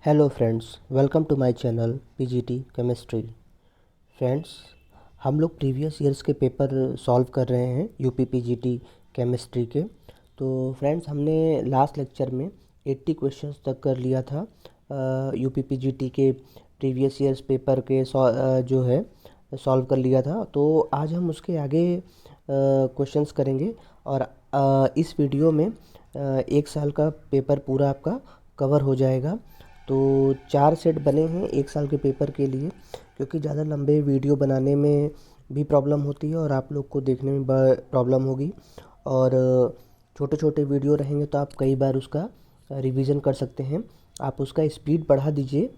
Hello friends, welcome to my channel PGT chemistry. Friends, हम लोग previous years के paper solve कर रहे हैं यूपी पीजीटी केमिस्ट्री के। तो फ्रेंड्स, हमने लास्ट लेक्चर में 80 क्वेश्चंस तक कर लिया था यूपी पीजीटी के प्रीवियस ईयर्स पेपर के जो है सॉल्व कर लिया था। तो आज हम उसके आगे क्वेश्चंस करेंगे और इस वीडियो में 1 साल का पेपर पूरा आपका कवर हो जाएगा। तो 4 सेट बने हैं 1 साल के पेपर के लिए, क्योंकि ज़्यादा लंबे वीडियो बनाने में भी प्रॉब्लम होती है और आप लोग को देखने में प्रॉब्लम होगी। और छोटे छोटे वीडियो रहेंगे तो आप कई बार उसका रिवीजन कर सकते हैं। आप उसका स्पीड बढ़ा दीजिए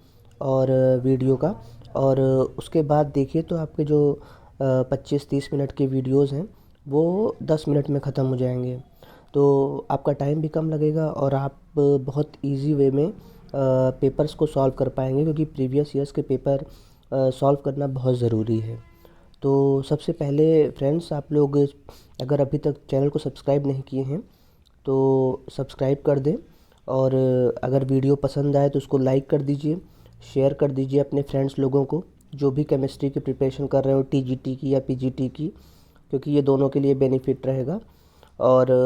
और वीडियो का, और उसके बाद देखिए तो आपके जो 25-30 मिनट के वीडियोस हैं वो 10 मिनट में ख़त्म हो जाएंगे। तो आपका टाइम भी कम लगेगा और आप बहुत इजी वे में पेपर्स को सॉल्व कर पाएंगे, क्योंकि प्रीवियस ईयर्स के पेपर सॉल्व करना बहुत ज़रूरी है। तो सबसे पहले फ्रेंड्स, आप लोग अगर अभी तक चैनल को सब्सक्राइब नहीं किए हैं तो सब्सक्राइब कर दें, और अगर वीडियो पसंद आए तो उसको लाइक कर दीजिए, शेयर कर दीजिए अपने फ्रेंड्स लोगों को जो भी केमिस्ट्री की प्रिपरेशन कर रहे हो, टीजीटी की या पीजीटी की, क्योंकि ये दोनों के लिए बेनिफिट रहेगा। और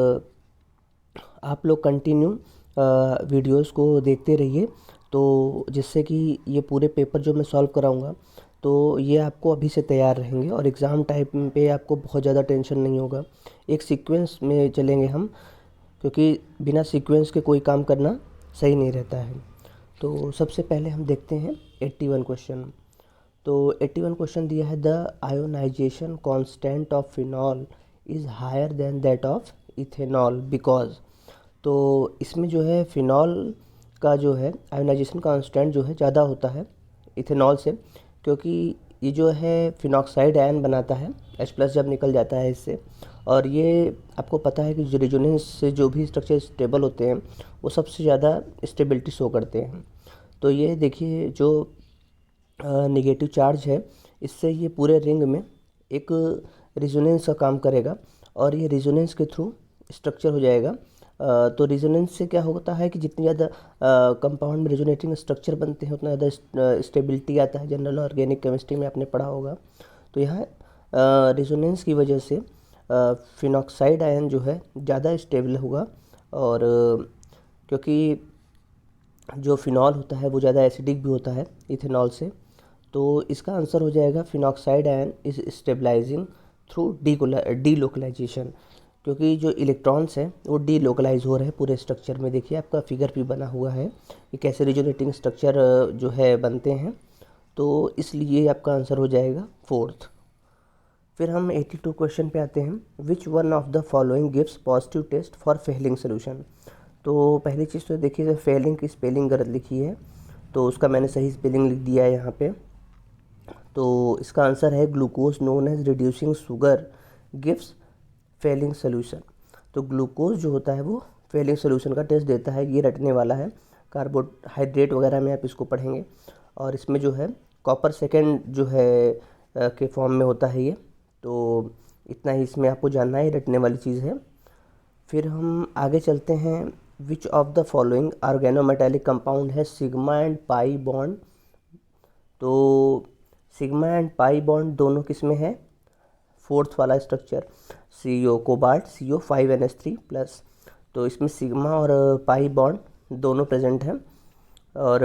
आप लोग कंटिन्यू वीडियोस को देखते रहिए, तो जिससे कि ये पूरे पेपर जो मैं सॉल्व कराऊंगा तो ये आपको अभी से तैयार रहेंगे और एग्ज़ाम टाइम पे आपको बहुत ज़्यादा टेंशन नहीं होगा। एक सीक्वेंस में चलेंगे हम, क्योंकि बिना सीक्वेंस के कोई काम करना सही नहीं रहता है। तो सबसे पहले हम देखते हैं 81 क्वेश्चन। तो 81 क्वेश्चन दिया है, the ionisation constant of phenol is higher than that of ethanol because. तो इसमें जो है फिनॉल का जो है आयोनाइजेशन कांस्टेंट जो है ज़्यादा होता है इथेनॉल से, क्योंकि ये जो है फिनॉक्साइड आयन बनाता है, H+ जब निकल जाता है इससे। और ये आपको पता है कि जो रेजोनेंस से जो भी स्ट्रक्चर स्टेबल होते हैं वो सबसे ज़्यादा स्टेबिलिटी शो करते हैं। तो ये देखिए, जो नेगेटिव चार्ज है इससे ये पूरे रिंग में एक रेजोनेंस का काम करेगा और ये रेजोनेंस के थ्रू स्ट्रक्चर हो जाएगा। तो रेजोनेंस से क्या होता है कि जितनी ज़्यादा कंपाउंड में रेजोनेटिंग स्ट्रक्चर बनते हैं उतना ज़्यादा स्टेबिलिटी आता है। जनरल ऑर्गेनिक केमिस्ट्री में आपने पढ़ा होगा। तो यहाँ रेजोनेंस की वजह से फिनॉक्साइड आयन जो है ज़्यादा स्टेबल होगा, और क्योंकि जो फिनॉल होता है वो ज़्यादा एसिडिक भी होता है इथेनॉल से। तो इसका आंसर हो जाएगा phenoxide ion is stabilising through delocalisation, क्योंकि जो इलेक्ट्रॉन्स हैं वो डीलोकलाइज हो रहे हैं पूरे स्ट्रक्चर में। देखिए आपका फिगर भी बना हुआ है कि कैसे रिजोनेटिंग स्ट्रक्चर जो है बनते हैं। तो इसलिए आपका आंसर हो जाएगा 4th। फिर हम 82 क्वेश्चन पे आते हैं, which one of the following gives positive test for Fehling solution. तो पहली चीज़ तो देखिए, फेलिंग की स्पेलिंग गलत लिखी है तो उसका मैंने सही स्पेलिंग लिख दिया है यहाँ पे। तो इसका आंसर है glucose known as reducing sugar gives Fehling solution. तो ग्लूकोज जो होता है वो फेलिंग सोल्यूशन का टेस्ट देता है, ये रटने वाला है। कार्बोहाइड्रेट वगैरह में आप इसको पढ़ेंगे। और इसमें जो है कॉपर सेकेंड जो है के फॉर्म में होता है ये। तो इतना ही इसमें आपको जानना है, रटने वाली चीज़ है। फिर हम आगे चलते हैं, which of the following organometallic compound है सिग्मा एंड पाई बॉन्ड। तो सिग्मा एंड पाई बॉन्ड दोनों किस में है, 4th वाला स्ट्रक्चर CO कोबाल्ट CO5NH3+। तो इसमें सिग्मा और पाई बॉन्ड दोनों प्रेजेंट हैं। और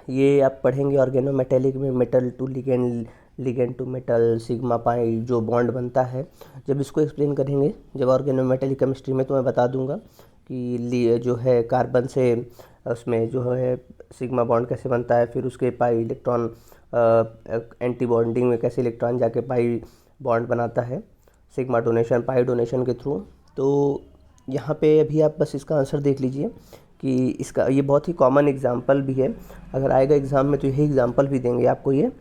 ये आप पढ़ेंगे ऑर्गेनोमेटेलिक में, metal to ligand, ligand to metal, sigma pi जो बॉन्ड बनता है। जब इसको एक्सप्लेन करेंगे जब ऑर्गेनोमेटेलिक केमिस्ट्री में, तो मैं बता दूंगा कि जो है कार्बन से उसमें जो है सिग्मा बॉन्ड कैसे बनता है, फिर उसके पाई इलेक्ट्रॉन एंटी बॉन्डिंग में कैसे इलेक्ट्रॉन जाके पाई बॉन्ड बनाता है सिग्मा डोनेशन पाई डोनेशन के थ्रू। तो यहाँ पे अभी आप बस इसका आंसर देख लीजिए कि इसका ये बहुत ही कॉमन एग्जांपल भी है, अगर आएगा एग्ज़ाम में तो यही एग्जांपल भी देंगे आपको ये।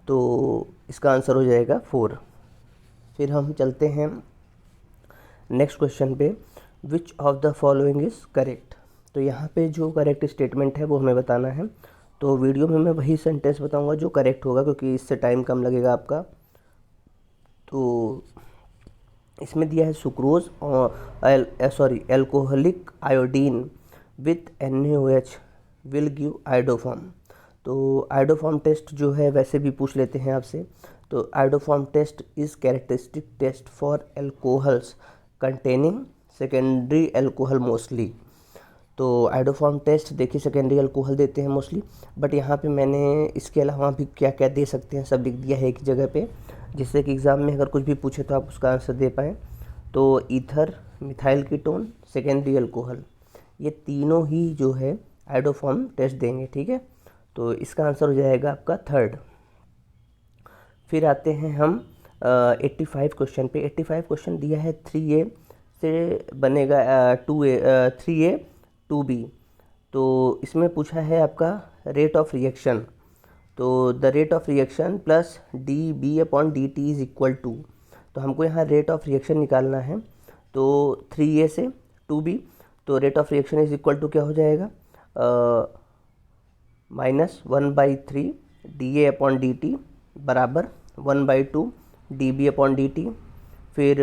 तो इसका आंसर हो जाएगा 4। फिर हम चलते हैं नेक्स्ट क्वेश्चन पे, which of the following is correct. तो यहाँ पे जो करेक्ट स्टेटमेंट है वो हमें बताना है। तो वीडियो में मैं वही सेंटेंस बताऊंगा जो करेक्ट होगा, क्योंकि इससे टाइम कम लगेगा आपका। तो इसमें दिया है सुक्रोज और alcoholic iodine with NaOH will give iodoform. तो आयोडोफॉर्म टेस्ट जो है वैसे भी पूछ लेते हैं आपसे। तो iodoform test is characteristic test for alcohols containing secondary alcohol mostly. तो आयोडोफॉर्म टेस्ट देखिए सेकेंडरी अल्कोहल देते हैं मोस्टली, बट यहाँ पे मैंने इसके अलावा भी क्या क्या दे सकते हैं सब लिख दिया है एक जगह पे, जिससे कि एग्ज़ाम में अगर कुछ भी पूछे तो आप उसका आंसर दे पाएँ। तो ether, methyl ketone, secondary alcohol, ये तीनों ही जो है आयोडोफॉर्म टेस्ट देंगे, ठीक है। तो इसका आंसर हो जाएगा आपका थर्ड। फिर आते हैं हम 85 क्वेश्चन पे। 85 क्वेश्चन दिया है 3A से बनेगा 2A 3A 2B। तो इसमें पूछा है आपका रेट ऑफ रिएक्शन। तो the rate of reaction plus dB/dt is equal to, तो हमको यहाँ रेट ऑफ रिएक्शन निकालना है। तो 3A से 2B, तो rate of reaction is equal to क्या हो जाएगा, -1/3 dA/dt बराबर 1/2 dB/dt। फिर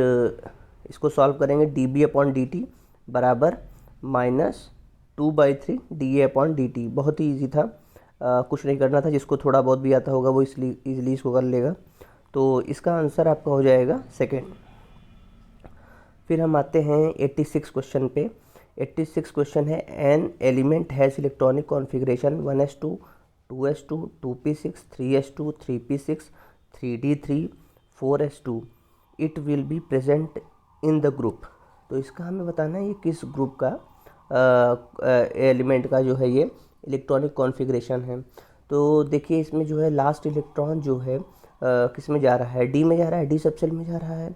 इसको सॉल्व करेंगे, dB/dt बराबर -2/3 dA/dt। बहुत ही ईजी था, कुछ नहीं करना था, जिसको थोड़ा बहुत भी आता होगा वो इसलिए ईजिली इसको कर लेगा। तो इसका आंसर आपका हो जाएगा सेकेंड। फिर हम आते हैं 86 क्वेश्चन पे। 86 क्वेश्चन है, an element has electronic configuration 1s2 2s2 2p6 3s2 3p6 3d3 4s2, it will be present in the group. तो इसका हमें बताना है ये किस ग्रुप का एलिमेंट का जो है ये इलेक्ट्रॉनिक कॉन्फ़िगरेशन है। तो देखिए इसमें जो है लास्ट इलेक्ट्रॉन जो है किस में जा रहा है, डी में जा रहा है, डी सबसेल में जा रहा है।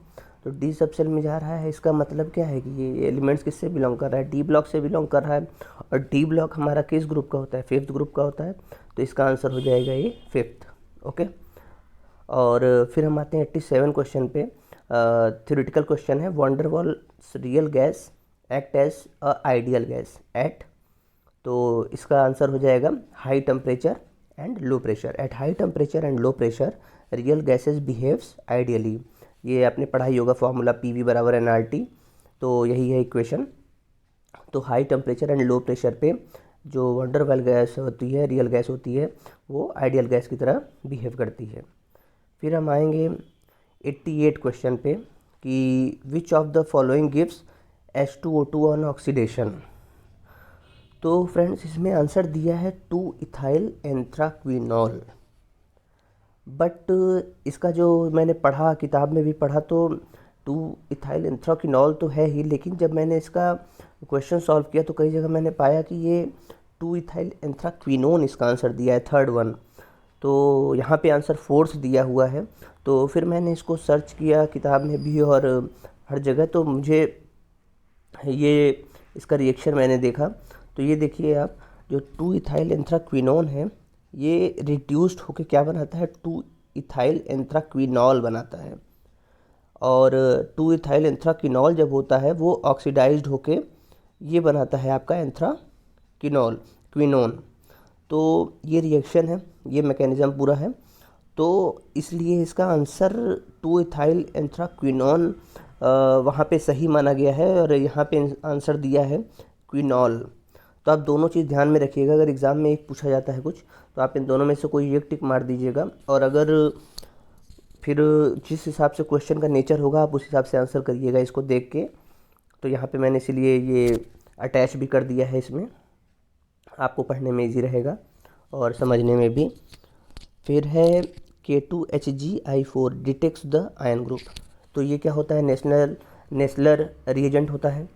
तो डी सबसेल में जा रहा है, इसका मतलब क्या है कि ये एलिमेंट्स किससे बिलोंग कर रहा है, डी ब्लॉक से बिलोंग कर रहा है। और डी ब्लॉक हमारा किस ग्रुप का होता है, फिफ्थ ग्रुप का होता है। तो इसका आंसर हो जाएगा ये फिफ्थ। ओके, और फिर हम आते हैं 87 क्वेश्चन पे। थ्योरेटिकल क्वेश्चन है, van der Waals real gas act as a ideal gas at. तो इसका आंसर हो जाएगा high temperature and low pressure. At high temperature and low pressure real gases behaves ideally. ये आपने पढ़ाई होगा फॉर्मूला PV = nRT। तो यही है इक्वेशन। तो high temperature and low pressure पे जो वंडरवॉल गैस होती है, रियल गैस होती है, वो आइडियल गैस की तरह बिहेव करती है। फिर हम आएंगे 88 क्वेश्चन पे कि which of the following gives H2O2 on oxidation. तो फ्रेंड्स इसमें आंसर दिया है 2-इथाइल एंथ्राक्विनोल, बट इसका जो मैंने पढ़ा, किताब में भी पढ़ा, तो 2-इथाइल एंथ्राक्विनोल तो है ही, लेकिन जब मैंने इसका क्वेश्चन सॉल्व किया तो कई जगह मैंने पाया कि ये 2-इथाइल एंथ्राक्विनोन इसका आंसर दिया है, थर्ड वन। तो यहाँ पे आंसर फोर्थ दिया हुआ है। तो फिर मैंने इसको सर्च किया किताब में भी और हर जगह, तो मुझे ये इसका रिएक्शन मैंने देखा। तो ये देखिए आप, जो 2-इथाइल एंथ्राक्विनोन है ये रिड्यूस्ड होकर क्या बनाता है, 2-इथाइल एंथ्राक्विनोल बनाता है। और 2-इथाइल एंथ्राक्विनोल जब होता है वो ऑक्सीडाइज्ड होके ये बनाता है आपका एंथ्राक्विनोल क्विनोन। तो ये रिएक्शन है, ये मैकेनिज़्म पूरा है। तो इसलिए इसका आंसर 2-इथाइल एंथ्राक्विनोन वहाँ पे सही माना गया है, और यहाँ पे आंसर दिया है क्विनोल। तो आप दोनों चीज़ ध्यान में रखिएगा, अगर एग्ज़ाम में एक पूछा जाता है कुछ तो आप इन दोनों में से कोई एक टिक मार दीजिएगा, और अगर फिर जिस हिसाब से क्वेश्चन का नेचर होगा आप उस हिसाब से आंसर करिएगा इसको देख के। तो यहाँ पे मैंने इसीलिए ये अटैच भी कर दिया है, इसमें आपको पढ़ने में इजी रहेगा और समझने में भी। फिर है K2HgI4 detects the ion group. तो ये क्या होता है, नेस्लर रिएजेंट होता है।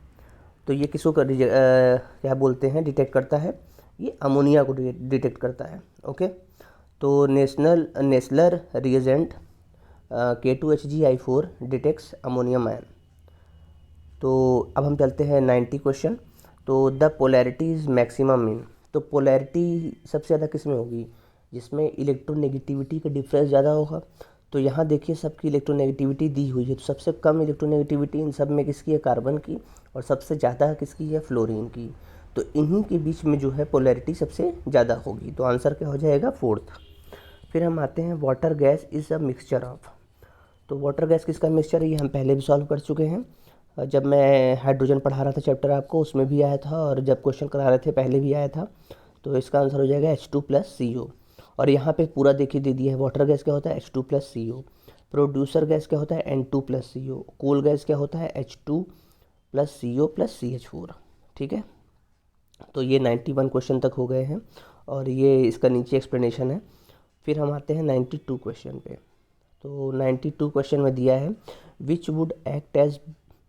तो ये किसको क्या बोलते हैं, डिटेक्ट करता है, ये अमोनिया को डिटेक्ट करता है। ओके, तो Nessler reagent K2HgI4 detects ammonium ion. तो अब हम चलते हैं 90 क्वेश्चन। तो the polarity is maximum in. तो पोलैरिटी सबसे ज़्यादा किस में होगी, जिसमें इलेक्ट्रोनेगेटिविटी का डिफरेंस ज़्यादा होगा। तो यहाँ देखिए सबकी इलेक्ट्रोनेगेटिविटी दी हुई है, तो सबसे कम इलेक्ट्रोनेगेटिविटी इन सब में किसकी है, कार्बन की, और सबसे ज़्यादा किसकी है, फ्लोरीन की। तो इन्हीं के बीच में जो है पोलैरिटी सबसे ज़्यादा होगी। तो आंसर क्या हो जाएगा, फोर्थ। फिर हम आते हैं water gas is a mixture of. तो वाटर गैस किसका मिक्सचर है, ये हम पहले भी सॉल्व कर चुके हैं। जब मैं हाइड्रोजन पढ़ा रहा था चैप्टर आपको, उसमें भी आया था, और जब क्वेश्चन करा रहे थे पहले भी आया था। तो इसका आंसर हो जाएगा H2+CO। और यहाँ पे पूरा देखिए दे दिया है, वाटर गैस क्या होता है H2+CO, प्रोड्यूसर गैस क्या होता है N2+CO, कोल गैस क्या होता है H2+CO+CH4। ठीक है, तो ये 91 क्वेश्चन तक हो गए हैं और ये इसका नीचे एक्सप्लेनेशन है। फिर हम आते हैं 92 क्वेश्चन पे। तो 92 क्वेश्चन में दिया है which would act as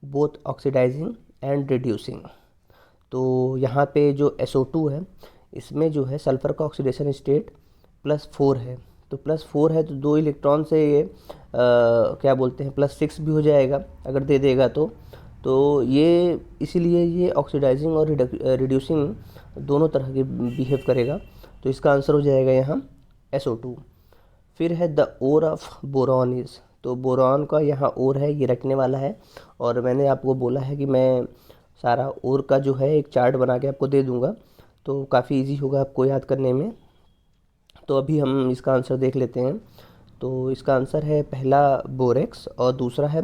both oxidising and reducing. तो यहाँ पे जो SO2 है इसमें जो है सल्फ़र का ऑक्सीडेशन स्टेट +4 है, तो +4 है तो 2 इलेक्ट्रॉन से ये क्या बोलते हैं +6 भी हो जाएगा अगर दे देगा तो ये इसीलिए ये ऑक्सीडाइजिंग और रिड्यूसिंग दोनों तरह के बिहेव करेगा। तो इसका आंसर हो जाएगा यहाँ SO2। फिर है the ore of boron is, तो बोरॉन का यहाँ ओर है ये रखने वाला है, और मैंने आपको बोला है कि मैं सारा ओर का जो है एक चार्ट बना के आपको दे दूँगा, तो काफ़ी इजी होगा आपको याद करने में। तो अभी हम इसका आंसर देख लेते हैं। तो इसका आंसर है पहला बोरेक्स और दूसरा है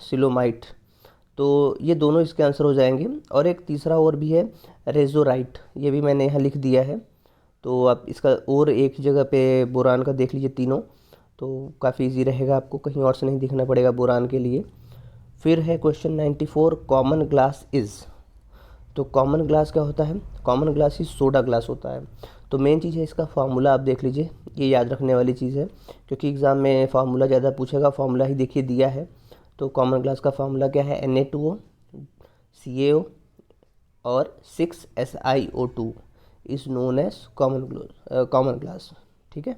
सिलोमाइट। तो ये दोनों इसके आंसर हो जाएंगे। और एक तीसरा और भी है रेजोराइट, ये भी मैंने यहाँ लिख दिया है। तो आप इसका और एक जगह पे बोरान का देख लीजिए तीनों, तो काफ़ी इजी रहेगा, आपको कहीं और से नहीं देखना पड़ेगा बोरान के लिए। फिर है क्वेश्चन 94 कॉमन ग्लास इज़। तो कॉमन ग्लास क्या होता है, कॉमन ग्लास ही सोडा ग्लास होता है। तो मेन चीज़ है इसका फार्मूला आप देख लीजिए, ये याद रखने वाली चीज़ है क्योंकि एग्ज़ाम में फार्मूला ज़्यादा पूछेगा, फार्मूला ही देखिए दिया है। तो कॉमन ग्लास का फार्मूला क्या है Na2O CaO और 6SiO2 is known as common glass. ठीक है,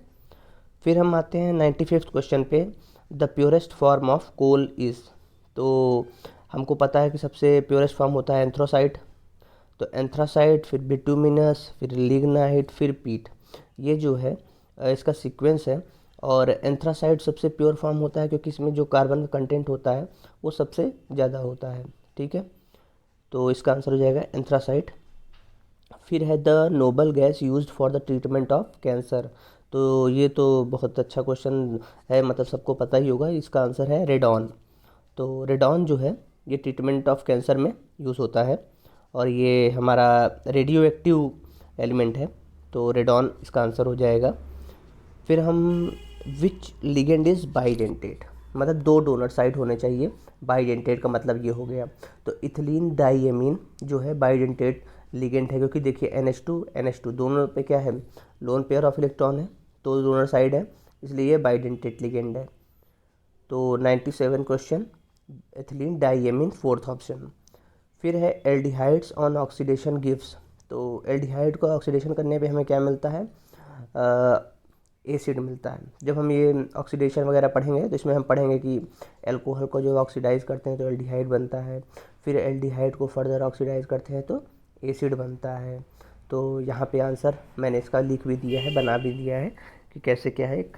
फिर हम आते हैं 95th क्वेश्चन पे the purest form of coal is. तो हमको पता है कि सबसे प्योरेस्ट फॉर्म होता है एंथ्रासाइट, तो एंथ्रासाइट फिर बिटुमिनस फिर लिग्नाइट फिर पीट, ये जो है इसका सीक्वेंस है। और एंथ्रासाइट सबसे प्योर फॉर्म होता है क्योंकि इसमें जो कार्बन का कंटेंट होता है वो सबसे ज़्यादा होता है। ठीक है, तो इसका आंसर हो जाएगा एंथ्रासाइट। फिर है the noble gas used for the treatment of cancer. तो ये तो बहुत अच्छा क्वेश्चन है, मतलब सबको पता ही होगा, इसका आंसर है रेडॉन। तो रेडॉन जो है ये ट्रीटमेंट ऑफ कैंसर में यूज़ होता है और ये हमारा रेडियो एक्टिव एलिमेंट है, तो रेडॉन इसका आंसर हो जाएगा। फिर हम विच लिगेंड इज़ बाइडेंटेट, मतलब 2 डोनर साइड होने चाहिए, बाइडेंटेट का मतलब ये हो गया। तो इथिलीन डाइएमीन जो है बाइडेंटेट लिगेंड है क्योंकि देखिए NH2 दोनों पे क्या है लोन पेयर ऑफ इलेक्ट्रॉन है, तो डोनर साइड है, इसलिए ये बाइडेंटेट लिगेंड है। तो 97 question ethylene diamine fourth option. फिर है एल्डिहाइड्स ऑन ऑक्सीडेशन गिव्स। तो एल्डिहाइड को ऑक्सीडेशन करने पे हमें क्या मिलता है, एसिड मिलता है। जब हम ये ऑक्सीडेशन वगैरह पढ़ेंगे तो इसमें हम पढ़ेंगे कि अल्कोहल को जो ऑक्सीडाइज करते हैं तो एल्डिहाइड बनता है, फिर एल्डिहाइड को फर्दर ऑक्सीडाइज करते हैं तो एसिड बनता है। तो यहाँ पे आंसर मैंने इसका लिख भी दिया है, बना भी दिया है कि कैसे क्या है, एक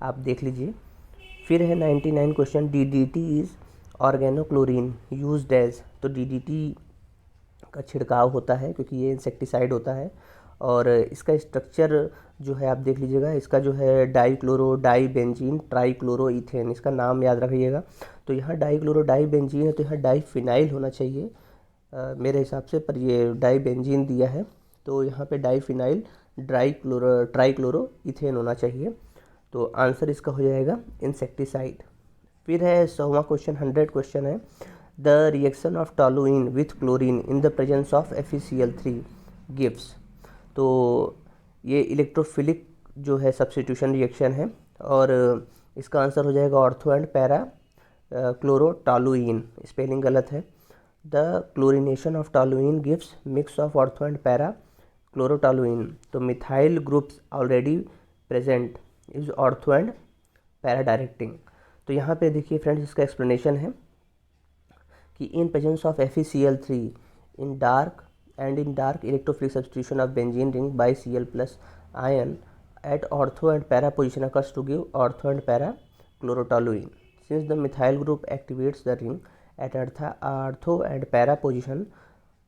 आप देख लीजिए। फिर है 99 question DDT is organochlorine used as. तो DDT का छिड़काव होता है क्योंकि ये इंसेक्टिसाइड होता है और इसका स्ट्रक्चर जो है आप देख लीजिएगा, इसका जो है डाईक्लोरो डाईबेंजीन ट्राईक्लोरो इथेन, इसका नाम याद रखिएगा। तो यहाँ डाईक्लोरो डाईबेंजीन है तो यहाँ डाईफिनाइल होना चाहिए मेरे हिसाब से, पर ये डाईबेंजीन दिया है तो यहाँ पे डाईफिनाइल ट्राईक्लोरो इथेन होना चाहिए। तो आंसर इसका हो जाएगा इंसेक्टिसाइड। फिर है 100वां क्वेश्चन 100 क्वेश्चन है the reaction of toluene with chlorine in the presence of FeCl3 gives. तो ये इलेक्ट्रोफिलिक जो है सब्स्टिट्यूशन रिएक्शन है और इसका आंसर हो जाएगा ortho and para chlorotoluene, spelling गलत है। The chlorination of toluene gives mix of ortho and para chlorotoluene. तो methyl groups already present is ortho and para directing. तो यहाँ पे देखिए फ्रेंड्स इसका एक्सप्लेनेशन है कि in presence of FeCl3 in dark electrophilic substitution of benzene ring by Cl plus ion at ortho and para position occurs to give ortho and para chlorotoluene. Since the methyl group activates the ring at ortho and para position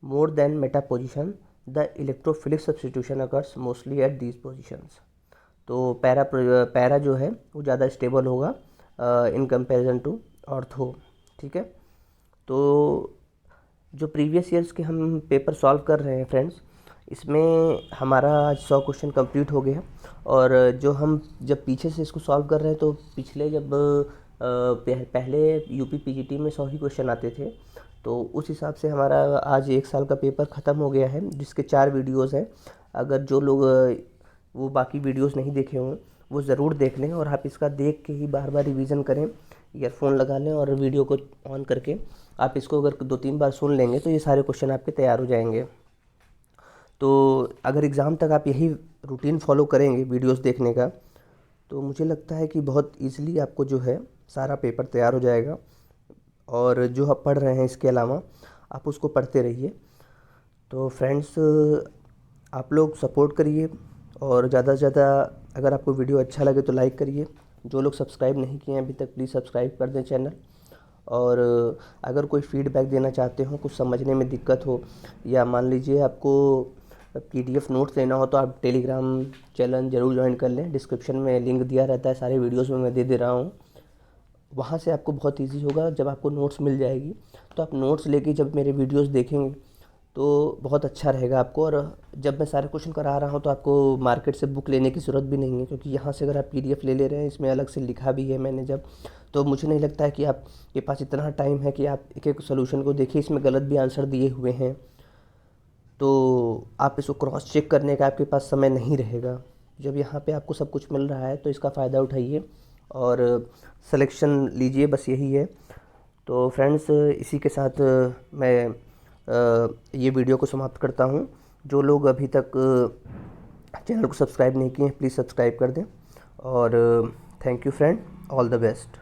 more than meta position, the electrophilic substitution occurs mostly at these positions. तो para जो है वो ज़्यादा stable होगा in comparison to ortho. ठीक है, तो जो प्रीवियस ईयर्स के हम पेपर सॉल्व कर रहे हैं फ्रेंड्स, इसमें हमारा आज 100 क्वेश्चन कंप्लीट हो गया। और जो हम जब पीछे से इसको सॉल्व कर रहे हैं तो पिछले जब पहले यूपी पीजीटी में 100 ही क्वेश्चन आते थे, तो उस हिसाब से हमारा आज 1 साल का पेपर ख़त्म हो गया है, जिसके 4 वीडियोज़ हैं। अगर जो लोग वो बाकी वीडियोज़ नहीं देखे हों वो ज़रूर देख लें, और आप इसका देख के ही बार बार रिवीजन करें, ईयरफोन लगा लें और वीडियो को ऑन करके आप इसको अगर 2-3 बार सुन लेंगे तो ये सारे क्वेश्चन आपके तैयार हो जाएंगे। तो अगर एग्ज़ाम तक आप यही रूटीन फॉलो करेंगे वीडियोस देखने का, तो मुझे लगता है कि बहुत इजीली आपको जो है सारा पेपर तैयार हो जाएगा। और जो आप पढ़ रहे हैं इसके अलावा आप उसको पढ़ते रहिए। तो फ्रेंड्स, आप लोग सपोर्ट करिए, और ज़्यादा से ज़्यादा अगर आपको वीडियो अच्छा लगे तो लाइक करिए। जो लोग सब्सक्राइब नहीं किए हैं अभी तक, प्लीज़ सब्सक्राइब कर दें चैनल। और अगर कोई फीडबैक देना चाहते हो, कुछ समझने में दिक्कत हो, या मान लीजिए आपको पीडीएफ नोट्स लेना हो, तो आप टेलीग्राम चैनल ज़रूर ज्वाइन कर लें। डिस्क्रिप्शन में लिंक दिया रहता है, सारे वीडियोस में मैं दे रहा हूँ। वहाँ से आपको बहुत इजी होगा, जब आपको नोट्स मिल जाएगी तो आप नोट्स लेके जब मेरे वीडियोस देखेंगे तो बहुत अच्छा रहेगा आपको। और जब मैं सारे क्वेश्चन करा रहा हूँ तो आपको मार्केट से बुक लेने की ज़रूरत भी नहीं है, क्योंकि यहाँ से अगर आप पीडीएफ ले रहे हैं, इसमें अलग से लिखा भी है मैंने जब, तो मुझे नहीं लगता है कि आपके पास इतना टाइम है कि आप एक एक सोल्यूशन को देखिए। इसमें गलत भी आंसर दिए हुए हैं, तो आप इसको क्रॉस चेक करने का आपके पास समय नहीं रहेगा। जब यहाँ पे आपको सब कुछ मिल रहा है तो इसका फ़ायदा उठाइए और सिलेक्शन लीजिए, बस यही है। तो फ्रेंड्स, इसी के साथ मैं ये वीडियो को समाप्त करता हूँ। जो लोग अभी तक चैनल को सब्सक्राइब नहीं किए हैं, प्लीज़ सब्सक्राइब कर दें। और thank you friend, all the best.